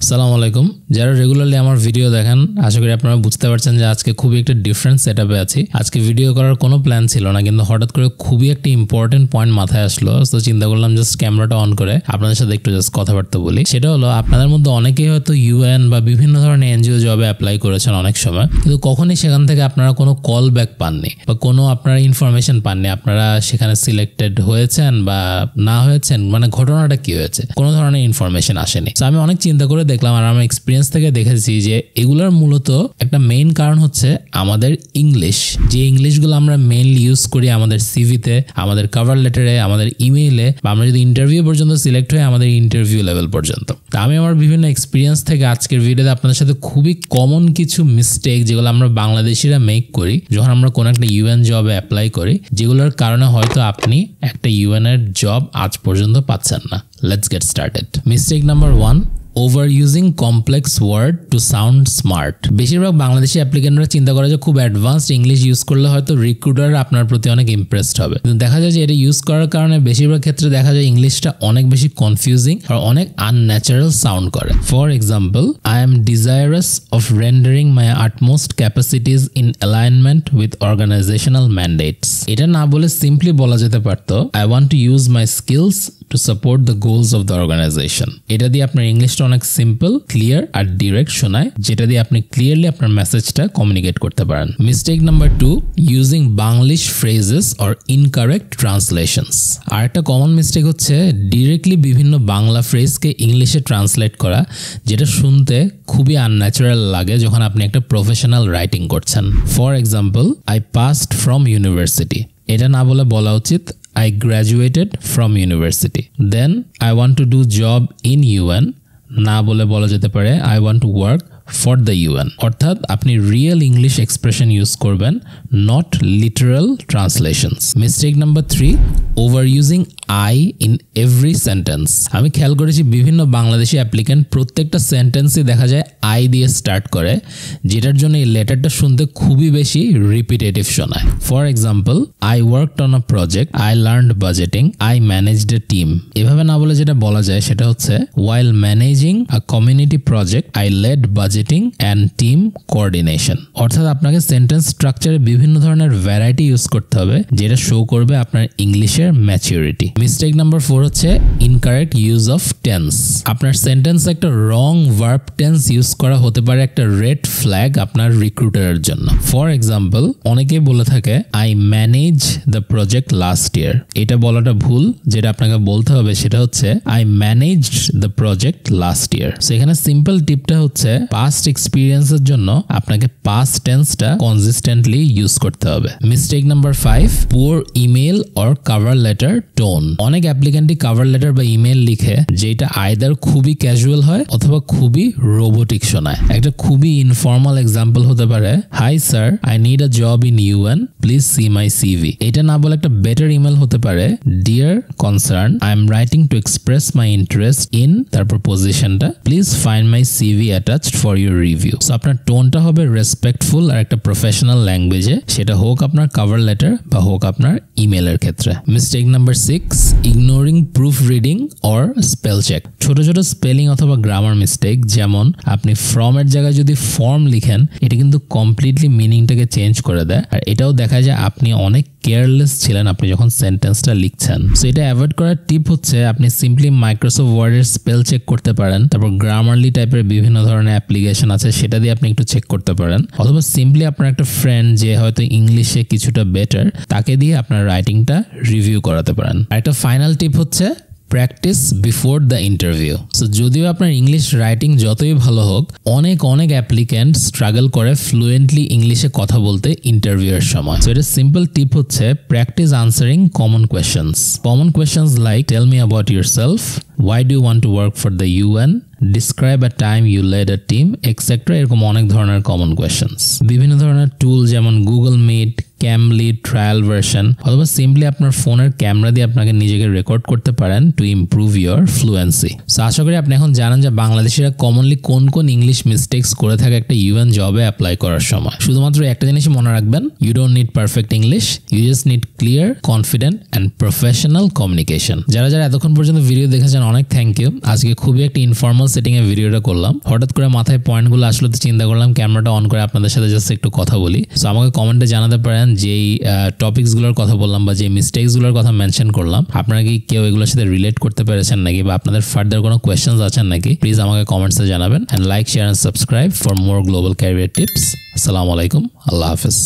আসসালামু আলাইকুম। যারা রেগুলারলি আমার ভিডিও দেখেন আশা করি আপনারা বুঝতে পারছেন যে আজকে খুবই একটা ডিফারেন্ট সেটআপে আছি। আজকে ভিডিও করার কোনো প্ল্যান ছিল না, কিন্তু হঠাৎ করে খুবই একটা ইম্পর্টেন্ট পয়েন্ট মাথায় আসলো। তো চিন্তা করলাম জাস্ট ক্যামেরাটা অন করে আপনাদের সাথে একটু জাস্ট কথাবার্তা বলি। সেটা হলো, আপনাদের মধ্যে অনেকেই হয়তো ইউএন বা বিভিন্ন ধরনের এনজিও জবে অ্যাপ্লাই করেছেন অনেক সময়, কিন্তু কখনই সেখান থেকে আপনারা কোনো কল ব্যাক পাননি বা কোনো আপনারা ইনফরমেশন পাননি আপনারা সেখানে সিলেক্টেড হয়েছেন বা না হয়েছেন, মানে ঘটনাটা কি হয়েছে কোনো ধরনের ইনফরমেশন আসেনি। তো আমি অনেক চিন্তা করে দেখলাম আর আমার এক্সপিরিয়েন্স থেকে দেখেছি যে এগুলোর মূলত একটা মেইন কারণ হচ্ছে আমাদের ইংলিশ। যে ইংলিশগুলো আমরা মেইনলি ইউজ করি আমাদের সিভিতে, আমাদের কভার লেটারে, আমাদের ইমেইলে, বা আমরা যদি ইন্টারভিউ পর্যন্ত সিলেক্ট হই আমাদের ইন্টারভিউ লেভেল পর্যন্ত। তা আমি আমার বিভিন্ন এক্সপিরিয়েন্স থেকে আজকের ভিডিওতে আপনাদের সাথে খুবই কমন কিছু মিস্টেক যেগুলো আমরা বাংলাদেশিরা মেক করি যখন আমরা কোনো একটা ইউএন জবে অ্যাপ্লাই করি, যেগুলোর কারণে হয়তো আপনি একটা ইউএন এর জব আজ পর্যন্ত পাচ্ছেন না। Let's get started. Mistake number 1, overusing complex word to sound smart. বেশিরভাগ বাংলাদেশি অ্যাপ্লিকেন্টরা চিন্তা করে যে খুব অ্যাডভান্সড ইংলিশ ইউজ করলে হয়তো রিক্রুটার আপনার প্রতি অনেক ইমপ্রেসড হবে, কিন্তু দেখা যায় যে এটা ইউজ করার কারণে বেশিরভাগ ক্ষেত্রে দেখা যায় ইংলিশটা অনেক বেশি কনফিউজিং আর অনেক আনন্যাচারাল সাউন্ড করে। For example, I am desirous of rendering my utmost capacities in alignment with organizational mandates. এটা না বলে সিম্পলি বলা যেতে পারতো, I want to use my skills to support the goals of the organization. এটা দিয়ে আপনার ইংলিশটা অনেক সিম্পল, ক্লিয়ার আর ডিরেক্ট শোনায়, যেটা দিয়ে আপনি ক্লিয়ারলি আপনার মেসেজটা কমিউনিকেট করতে পারেন। Mistake number 2, using Banglish phrases or incorrect translations. আর একটা কমন মিস্টেক হচ্ছে ডিরেক্টলি বিভিন্ন বাংলা ফ্রেজকে ইংলিশে ট্রান্সলেট করা, যেটা শুনতে খুবই আনন্যাচারাল লাগে যখন আপনি একটা প্রফেশনাল রাইটিং করছেন। For example, I passed from university. এটা না বলে বলা উচিত, I graduated from university. Then I want to do job in UN. না বলে বলা যেতে পারে, I want to work for the UN. অর্থাৎ আপনি রিয়েল ইংলিশ এক্সপ্রেশন ইউজ করবেন, not literal translations. Mistake number 3, over using I in every sentence. আমি খেয়াল করেছি বিভিন্ন বাংলাদেশি অ্যাপ্লিকেন্ট প্রত্যেকটা সেন্টেন্সই দেখা যায় আই দিয়ে স্টার্ট করে, যেটার জন্য এই লেটারটা শুনতে খুবই বেশি রিপিটেটিভ শোনায়। For example, I worked on a project, I learned budgeting, I managed a team. এভাবে না বলে যেটা বলা যায় সেটা হচ্ছে, while managing a community project, I led budgeting and team coordination. অর্থাৎ আপনাকে সেন্টেন্স স্ট্রাকচারে বিভিন্ন ধরনের ভ্যারাইটি ইউজ করতে হবে, যেটা শো করবে আপনার ইংলিশের ম্যাচিউরিটি। মিস্টেক নাম্বার 4 হচ্ছে ইনকারেক্ট ইউজ অফ টেন্স। আপনার সেন্টেন্স একটা রং ভার্ব টেন্স ইউজ করা হতে পারে একটা রেড ফ্ল্যাগ আপনার রিক্রুটারের জন্য। ফর এক্সাম্পল, অনেকেই বলে থাকে, I manage the project last year. এটা বলাটা ভুল, যেটা আপনাকে বলতে হবে সেটা হচ্ছে, I managed the project last year. সেখানে সিম্পল টিপটা হচ্ছে, পাস্ট এক্সপিরিয়েন্সের জন্য আপনাকে পাস্ট টেন্সটা কনসিস্টেন্টলি ইউজ করতে হবে। Mistake number 5, poor email or cover letter tone. অনেক অ্যাপ্লিকেন্টই কভার লেটার বা ইমেল লিখে যেটা আইদার খুবই ক্যাজুয়াল হয় অথবা খুবই রোবোটিক শোনায়। একটা খুবই ইনফর্মাল এক্সাম্পল হতে পারে, hi sir, I need a job in UN, please see my CV. এটা না বলে একটা বেটার ইমেল হতে পারে, dear concern, I am writing to express my interest in, তারপর পজিশনটা, please find my CV attached for your review. So আপনার টোনটা হবে রেসপেক্টফুল আর একটা প্রফেশনাল ল্যাঙ্গুয়েজে, সেটা হোক আপনার কভার লেটার বা হোক আপনার ইমেলের ক্ষেত্রে। Mistake number 6, ignoring proof reading or spell check. ছোট ছোট স্পেলিং অথবা গ্রামার মিস্টেক, যেমন আপনি ফ্রমের জায়গায় যদি ফর্ম লিখেন, এটা কিন্তু কমপ্লিটলি মিনিংটাকে চেঞ্জ করে দেয়। আর এটাও দেখা যায় আপনি অনেক কেয়ারলেস ছিলেন আপনি যখন সেন্টেন্সটা লিখছেন। সো এটা অ্যাভয়েড করার টিপ হচ্ছে, আপনি সিম্পলি মাইক্রোসফট ওয়ার্ডের স্পেল চেক করতে পারেন, তারপর গ্রামারলি টাইপের বিভিন্ন ধরনের অ্যাপ্লিকেশন আছে সেটা দিয়ে আপনি একটু চেক করতে পারেন, অথবা সিম্পলি আপনার একটা ফ্রেন্ড যে হয়তো ইংলিশে কিছুটা বেটার, তাকে দিয়ে আপনার রাইটিংটা রিভিউ করাতে পারেন। আর একটা ফাইনাল টিপ হচ্ছে, practice before the interview. So যদিও আপনার ইংলিশ রাইটিং যতই ভালো হোক, অনেক অ্যাপ্লিক্যান্ট স্ট্রাগল করে ফ্লুয়েন্টলি ইংলিশে কথা বলতে ইন্টারভিউয়ের সময়। সো এটা সিম্পল টিপ হচ্ছে, practice answering common questions. Common questions like, tell me about yourself, why do you want to work for the UN, describe a time you led a team, etc. এরকম অনেক ধরনের common questions. বিভিন্ন ধরনের tool যেমন Google Meet, ক্যামলি trial version, অথবা simply আপনার ফোনের ক্যামেরা দিয়ে আপনাকে নিজেকে রেকর্ড করতে পারেন to improve your fluency. So আশা করি আপনি এখন জানেন যে বাংলাদেশিরা কমনলি কোন কোন ইংলিশ মিস্টেক্স করে থাকে একটা ইউএন জবে অ্যাপ্লাই করার সময়। শুধুমাত্র একটা জিনিস মনে রাখবেন, you don't need perfect English, you just need clear, confident and professional communication. যারা যারা এতক্ষণ পর্যন্ত ভিডিও দেখেছেন অনেক থ্যাংক ইউ। আজকে খুবই একটা ইনফর্মাল সেটিং এ ভিডিওটা করলাম। হঠাৎ করে মাথায় পয়েন্টগুলো আসলে তো চিন্তা করলাম ক্যামেরাটা অন করে আপনাদের সাথে জাস্ট একটু কথা বলি। সো আমাকে কমেন্টে জানাতে পারেন যেই টপিকসগুলোর কথা বললাম বা যে মিস্টেক্সগুলোর কথা মেনশন করলাম, আপনারা কি কেউ এগুলোর সাথে রিলেট করতে পেরেছেন নাকি, বা আপনাদের ফার্দার কোনো কোয়েশ্চেন্স আছেন নাকি, প্লিজ আমাকে কমেন্টসে জানাবেন। And like, share and subscribe for more global career tips. আসসালামু আলাইকুম, আল্লাহ হাফেজ।